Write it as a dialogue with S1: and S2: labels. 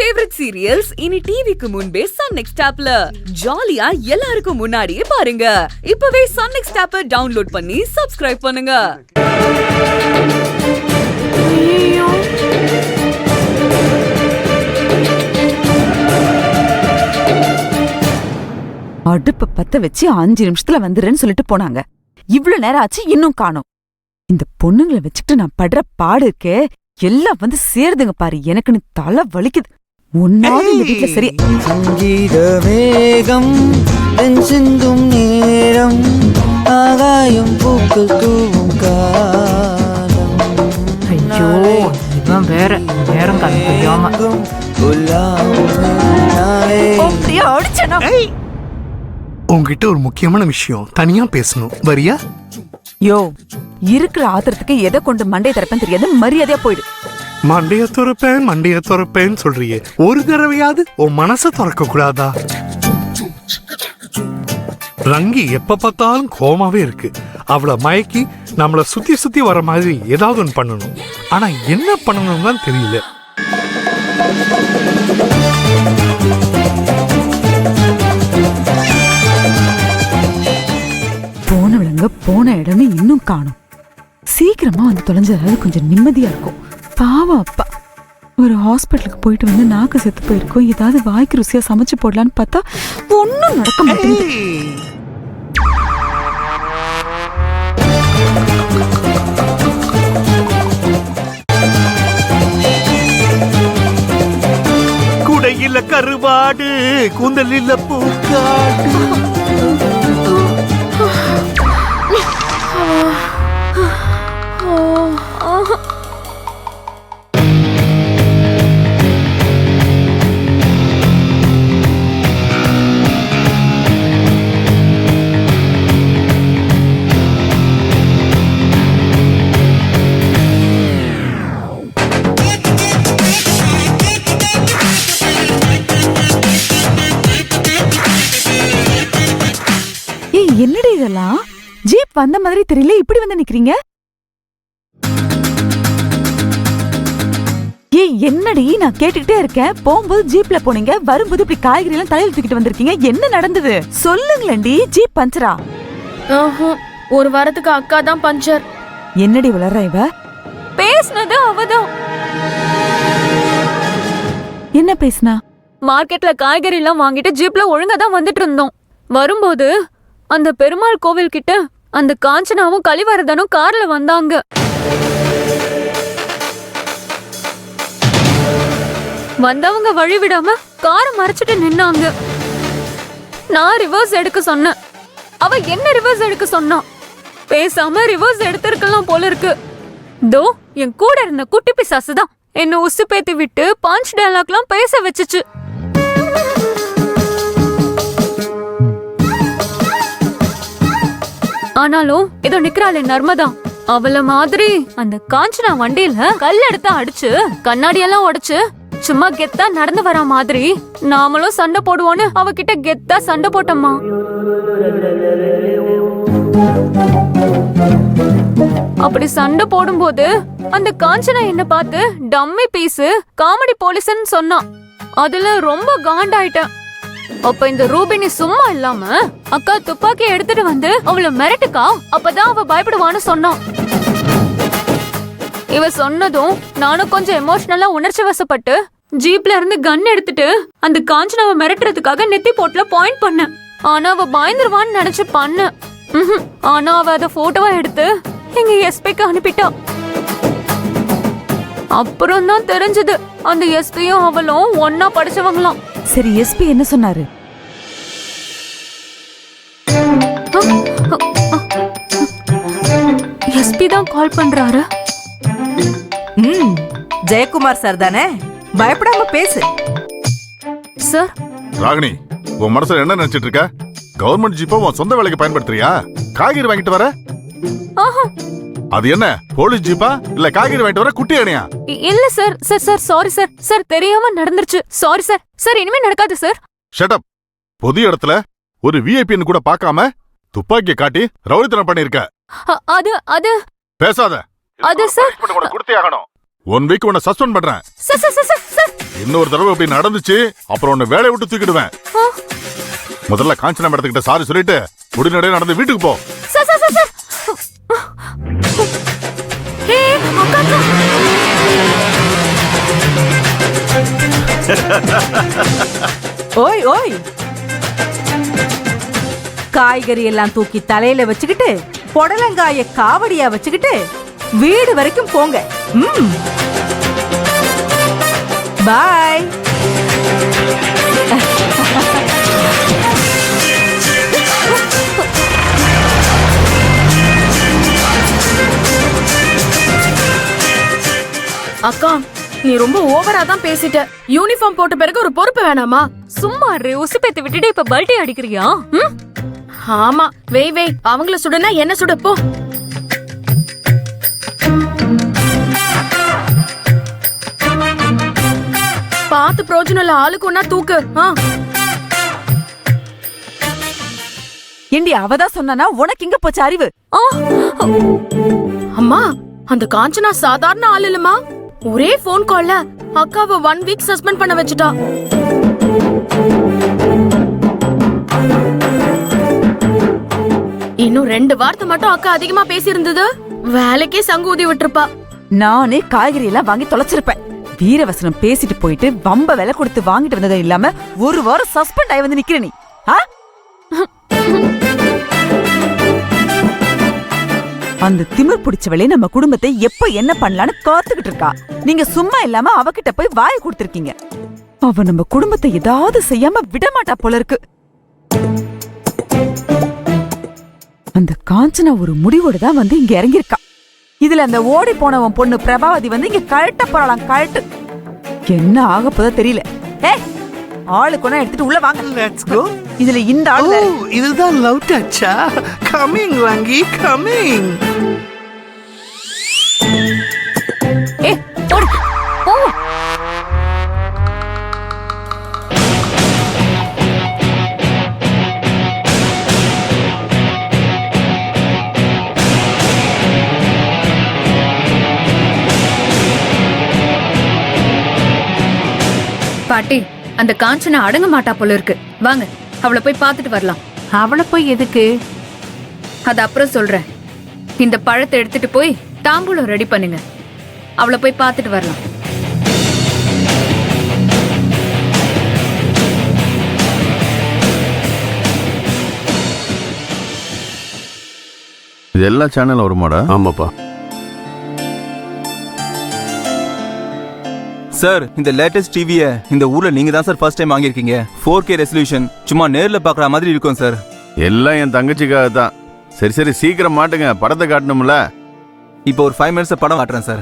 S1: Favourite serials இனி டிவிக்கு முன்பே சன் நெக்ஸ்ட் ஆப்ல ஜாலியா எல்லாருக்கும் முன்னாடியே பாருங்க. இப்பவே சன் நெக்ஸ்ட் ஆப்பை டவுன்லோட் பண்ணி சப்ஸ்கிரைப் பண்ணுங்க.
S2: அடுப்பு பத்த வச்சு 5 நிமிஷத்துல வந்துடுறேன்னு சொல்லிட்டு போனாங்க. இவ்வளவு நேரம் ஆச்சு, இன்னும் காணோம். இந்த பொண்ணுங்களை வச்சுக்கிட்டு நான் படுற பாடு இருக்கே, எல்லாம் வந்து சேருதுங்க பாரு. எனக்குன்னு தலை வலிக்குது. ஒன்னாவது இந்த வீட்டுல சரி.
S3: சங்கீத வேகம் சிந்தும் நேரம் ஆகாயம் பூக்கள் தூவும் காலம்.
S4: ஐயோ, இவன் வேற நேரம் கண்டுபிடிக்காம
S5: உங்ககிட்ட ஒரு முக்கியமான விஷயம் தனியா பேசணும், வரியா?
S2: யோ, இருக்கிற ஆத்திரத்துக்கு எதை கொண்டு மண்டைய திறப்பேன்னு தெரியாது. மரியாதையா போயிடு.
S5: மண்டைய துறப்பேன்னு சொல்றியே, ஒரு தடவையாவது உன் மனசை திறக்க கூடாதா? ரங்கி எப்ப பார்த்தாலும் கோமாவே இருக்கு. அவளை மயக்கி நம்மள சுத்தி சுத்தி வர மாதிரி ஏதாவது ஒன்று பண்ணணும். ஆனா என்ன பண்ணணும் தான் தெரியல.
S2: போனவளங்க போன இடம்னு இன்னும் காணும். சீக்கிரமா வந்து தொலைஞ்சதாவது கொஞ்சம் நிம்மதியா இருக்கும். பாவம் அப்பா ஒரு ஹாஸ்பிட்டலுக்கு போயிட்டு வந்து நாக்கு செத்து போயிருக்கோம். ஏதாவது வாய்க்கு ருசியா சமைச்சு போடலான்னு பார்த்தா ஒன்னும் நடக்க மாட்டேங்குது.
S5: குடையில கருவாடு, கூந்தலில பூக்காடு.
S2: என்னடி இதெல்லாம்? ஜீப் வந்த மாதிரி தெரியல, இப்படி வந்து நிக்கிறீங்க. ஏய் என்னடி, நான் கேட்டுக்கிட்டே இருக்கேன். போகும்போது ஜீப்ல போனீங்க, வரும்போது இப்படி காய்கறி எல்லாம் தலையில தூக்கிட்டு வந்திருக்கீங்க. என்ன நடந்தது சொல்லுங்களேன்டி. ஜீப் பஞ்சரா?
S6: ஒரு வாரத்துக்கு அக்கா தான் பஞ்சர்.
S2: என்னடி வளர்ற இவ?
S6: பேசுனது அவதான்.
S2: என்ன பேசுனா?
S6: மார்க்கெட்ல காய்கறி எல்லாம் வாங்கிட்டு ஜீப்ல ஒழுங்கா தான் வந்துட்டு இருந்தோம். வரும்போது அந்த பெருமாள் கோவில் கிட்ட அந்த காஞ்சனாவும் கலிவரதனும் கார்ல வந்தாங்க. வந்தவங்க வழி விடாம காரை மறைச்சிட்டு நின்னாங்க. நான் ரிவர்ஸ் எடுக்க சொன்னேன். அவ என்ன ரிவர்ஸ் எடுக்க சொன்னா? பேசாம ரிவர்ஸ் எடுத்திருக்கலாம் போல இருக்கு. தோ என் கூட இருந்த குட்டி பிசாசுதான் என்ன உசு பேத்தி விட்டு பாஞ்ச் டயலாக்லாம் பேச வச்சுச்சு. ஆனாலும் இதோ நிக்கிறாளே நர்மதா, அவள மாதிரி அந்த காஞ்சனா வண்டியில கல் எடுத்து அடிச்சு கண்ணாடியெல்லாம் உடைச்சு சும்மா கெத்தா நடந்து வர மாதிரி நாமளும் சண்டை போடுவோன்னு அவகிட்ட கெத்தா சண்டை போட்டோம்மா. அப்படி சண்டை போடும்போது அந்த காஞ்சனா என்ன பார்த்து டம்மி பீஸ் காமெடி போலீஸ்ன்னு சொன்னா. அதுல ரொம்ப காண்டாயிட்டேன். அப்ப இந்த ரூபினி சும்மா இல்லாம அக்கா துப்பாக்கி எடுத்துட்டு வந்து அவளை மிரட்டுக்கா, அப்பதான் அவ பயப்படுவான்னு சொன்னான். இவ சொன்னதும் நானும் கொஞ்சம் எமோஷனலா உணர்ச்சி வசப்பட்டு ஜீப்ல இருந்து கன் எடுத்துட்டு அந்த காஞ்சனாவை மிரட்டுறதுக்காக நெத்தி போட்டுல பாயிண்ட் பண்ணேன். ஆனா அவ பயந்துருவான்னு நினைச்சு பண்ண. ஆனா அவ அத போட்டோவா எடுத்து எங்க எஸ்பிக்கு அனுப்பிட்டா. அப்புறம் தான் தெரிஞ்சது அந்த எஸ்பியும் அவளும் ஒன்னா படிச்சவங்களாம்.
S2: சரி, எஸ்பி என்ன சொன்னாரு?
S6: எஸ்பி தான் கால் பண்றாரு.
S7: ஜெயக்குமார் சார் தானே? பயப்படாம பேசு
S6: சார்.
S8: ராகினி, உன் மனசுல என்ன நினைச்சிட்டு இருக்க? கவர்மெண்ட் ஜீப்பை உன் சொந்த வேலைக்கு பயன்படுத்துறியா? காய்கறி வாங்கிட்டு வர? அது என்ன போலீஸ் ஜீப்பா இல்ல காய்கறி வாங்கிட்டு வர குட்டி அணியா?
S6: இல்ல sir. Sir sir sorry sir. Sir தெரியாம நடந்துருச்சு. Sorry sir. சார் இனிமே நடக்காது சார்.
S8: Shut up. பொது இடத்துல ஒரு விஐபின்னு கூட பார்க்காம துப்பாக்கியை காட்டி ரவுடித்தனம் பண்ணிருக்க.
S6: அது அது
S8: பேசாத.
S6: அது சார்
S8: கொடுத்தே ஆகணும். 1 வீக் உன்னை சஸ்பெண்ட் பண்றேன்.
S6: சார் சார் சார் சார்
S8: இன்னொரு தடவை இப்படி நடந்துச்சு அப்புறம் உன்னை வேலையை விட்டு தூக்கிடுவேன். முதல்ல காஞ்சனா மேடத்துக்கிட்ட சாரி சொல்லிட்டு முடிநடையே நடந்து வீட்டுக்கு போ.
S6: Sir sir sir sir hey அக்கா
S7: ஓய் ஓய், காய்கறி எல்லாம் தூக்கி தலையில வச்சுக்கிட்டு புடலங்காய காவடியா வச்சுக்கிட்டு வீடு வரைக்கும் போங்க. பாய்.
S9: அக்கா, நீ ரொம்ப ஓவரா தான் பேசிட்ட. யூனிஃபார்ம் போட்ட பிறகு ஒரு பொறுப்பு வேணாமா?
S6: சும்மா உசுப்பேத்தி விட்டுட்டு இப்ப பல்ட்டி அடிக்கிறியா?
S9: ஆமா, வெய் அவங்கள சுடுனா என்ன சுடு போ. பாத்து பிரோஜனம் இல்ல, ஆளுக்கு ஒன்னா தூக்கு.
S2: ஏண்டி அவதான் சொன்னானா? உனக்கு எங்க போச்சு அறிவு?
S9: அம்மா, அந்த காஞ்சனா சாதாரண ஆள் இல்லம்மா. ஒரே போன் கால்ல அக்காவை 1 வீக் சஸ்பெண்ட் பண்ண வச்சுட்டா. இன்னும் 2 வார்த்தை மட்டும் அக்கா அதிகமா பேசி இருந்தது வேலைக்கே சங்கு ஊதி விட்டுருப்பா.
S2: நானே காய்கறி எல்லாம் வாங்கி தொலைச்சிருப்பேன். வீரவசனம் பேசிட்டு போயிட்டு வம்ப விலை கொடுத்து வாங்கிட்டு வந்ததும் இல்லாம ஒரு வாரம் சஸ்பெண்ட் ஆகி வந்து நிக்கிற நீ. அந்த திமிர் பிடிச்சவளே நம்ம குடும்பத்தை எப்ப என்ன பண்ணலான்னு காத்துக்கிட்டு இருக்கா. நீங்க சும்மா இல்லாம அவகிட்ட போய் வாயை கொடுத்திருக்கீங்க. அவ நம்ம குடும்பத்தை ஏதாவது செய்யாம விடமாட்டா போல இருக்கு. அந்த காஞ்சனா ஒரு முடிவோடு தான் வந்து இங்க இறங்கியிருக்கா. இதுல அந்த ஓடி போனவன் பொண்ணு பிரபாவதி வந்து இங்க கழட்ட போறாளாம். கழட்டு என்ன ஆக போதோ தெரியல. ஆளு கொண்டா எடுத்துட்டு உள்ள வாங்க.
S5: Let's go.
S2: இதுல இந்த ஆளு வேற.
S5: இதுதான் லவ் டச்சா? கமிங் வாங்கி கமிங்.
S6: ஓடு போ.
S1: பாட்டி, அந்த காஞ்சனா அடங்க மாட்டா போல இருக்கு. வாங்க அவளை போய் பார்த்துட்டு வரலாம்.
S4: அவளை போய் எதுக்கு?
S1: அது அப்புறம் சொல்றேன். இந்த பழத்தை எடுத்துட்டு போய் தாம்பூலம் ரெடி பண்ணுங்க. அவளை போய் பார்த்துட்டு வரலாம்.
S8: இது எல்லா சேனலும் வருமாடா?
S10: ஆமாப்பா
S11: சார். இந்த லேட்டஸ்ட் டிவியை இந்த ஊர்ல நீங்க தான் சார் ஃபர்ஸ்ட் டைம் வாங்கியிருக்கீங்க. 4K ரெசல்யூஷன், சும்மா நேர்ல பாக்குற மாதிரி இருக்கும் சார்.
S8: எல்லாம் என் தங்கச்சிக்காக தான். சரி சீக்கிரம் மாட்டுங்க, படத்தை காட்டணும்ல.
S11: இப்போ ஒரு 5 மினிட்ஸ் படம் காட்டுறேன் சார்.